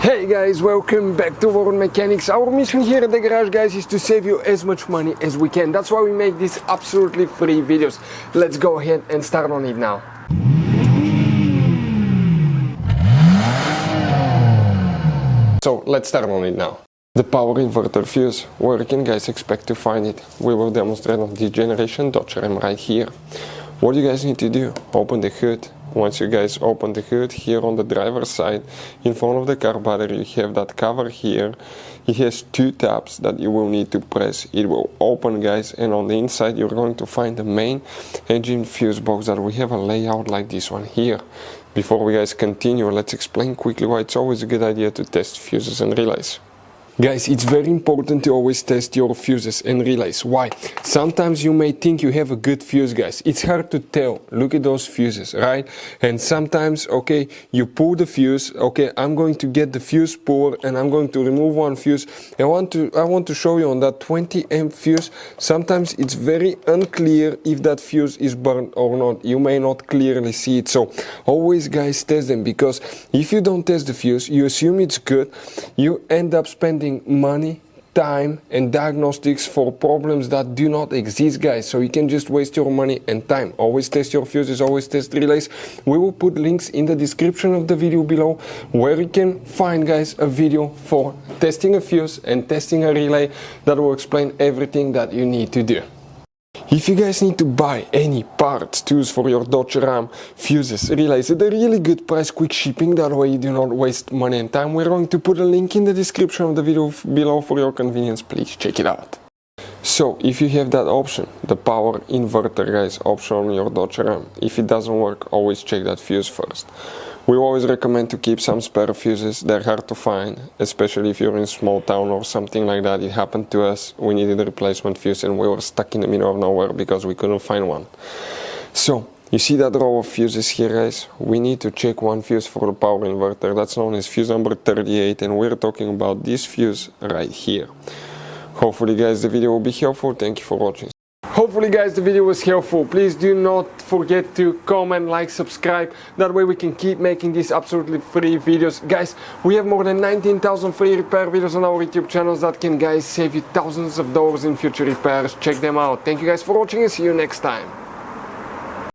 Hey guys, welcome back to World Mechanics. Our mission here at the garage, guys, is to save you as much money as we can. That's why we make these absolutely free videos. Let's go ahead and start on it now. So let's start on it now. The power inverter fuse, where you can guys expect to find it. We will demonstrate on this generation Dodge Ram right here. What you guys need to do, open the hood. Once you guys open the hood, here on the driver's side, in front of the car battery, you have that cover here. It has two tabs that you will need to press. It will open, guys, and on the inside you're going to find the main engine fuse box that we have a layout like this one here. Before we guys continue, let's explain quickly why it's always a good idea to test fuses and relays. Guys, it's very important to always test your fuses and relays. Why? Sometimes you may think you have a good fuse, guys. It's hard to tell. Look at those fuses, right? And sometimes, okay, you pull the fuse. Okay, I'm going to get the fuse pulled and I'm going to remove one fuse. I want to show you on that 20 amp fuse. Sometimes it's very unclear if that fuse is burned or not. You may not clearly see it. So always, guys, test them, because if you don't test the fuse, you assume it's good. You end up spending money, time and diagnostics for problems that do not exist, guys. So you can just waste your money and time. Always test your fuses, always test relays. We will put links in the description of the video below where you can find, guys, a video for testing a fuse and testing a relay that will explain everything that you need to do. If you guys need to buy any parts, tools for your Dodge Ram, fuses, relays at a really good price, quick shipping, that way you do not waste money and time, we're going to put a link in the description of the video below for your convenience. Please check it out. So if you have that option, the power inverter, guys, option on your Dodge Ram, if it doesn't work, always check that fuse first. We always recommend to keep some spare fuses. They're hard to find, especially if you're in a small town or something like that. It happened to us. We needed a replacement fuse and we were stuck in the middle of nowhere because we couldn't find one. So you see that row of fuses here, guys? We need to check one fuse for the power inverter. That's known as fuse number 38, and we're talking about this fuse right here. Hopefully, guys, the video will be helpful. Thank you for watching. Hopefully, guys, the video was helpful. Please do not forget to comment, like, subscribe. That way we can keep making these absolutely free videos. Guys, we have more than 19,000 free repair videos on our YouTube channels that can, guys, save you thousands of dollars in future repairs. Check them out. Thank you guys for watching and see you next time.